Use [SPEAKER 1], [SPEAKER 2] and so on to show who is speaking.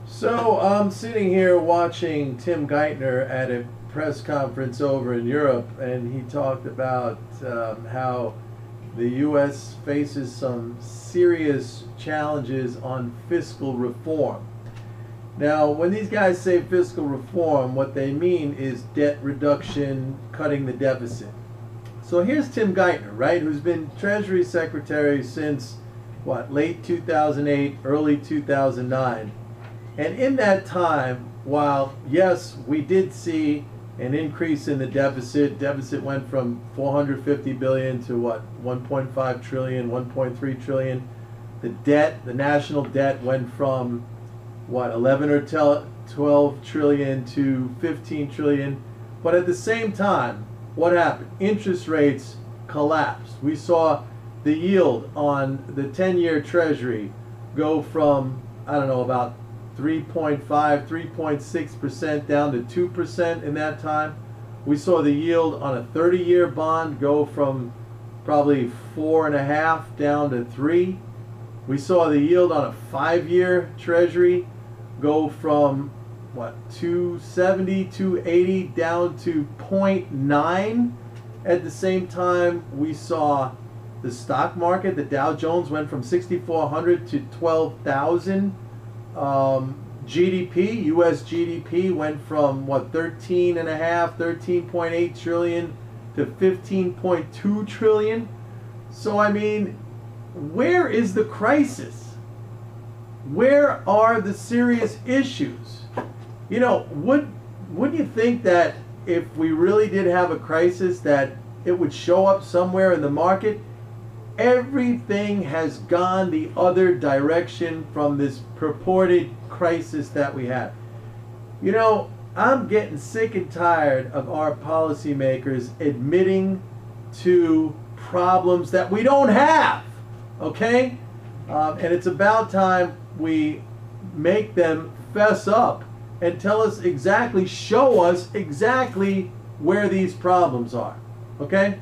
[SPEAKER 1] So I'm sitting here watching Tim Geithner at a press conference over in Europe, and he talked about how the U.S. faces some serious challenges on fiscal reform. Now, when these guys say fiscal reform, what they mean is debt reduction, cutting the deficit. So here's Tim Geithner, right, who's been Treasury Secretary since, what, late 2008, early 2009. And in that time, while yes, we did see an increase in the deficit went from 450 billion to what, 1.5 trillion, 1.3 trillion. The debt, the national debt went from what, 11 or 12 trillion to 15 trillion. But at the same time, what happened? Interest rates collapsed. We saw the yield on the 10-year Treasury go from, I don't know, about 3.5, 3.6% down to 2% in that time. We saw the yield on a 30-year bond go from probably 4.5 down to 3. We saw the yield on a 5-year Treasury go from what, 270, 280 down to 0.9. At the same time, we saw the stock market, the Dow Jones went from 6,400 to 12,000. GDP, U.S. GDP went from what, 13.8 trillion to 15.2 trillion. So I mean, where is the crisis? Where are the serious issues? You know, wouldn't you think that if we really did have a crisis that it would show up somewhere in the market? Everything has gone the other direction from this purported crisis that we have. You know, I'm getting sick and tired of our policymakers admitting to problems that we don't have, okay? And it's about time we make them fess up and tell us exactly, show us exactly where these problems are, okay?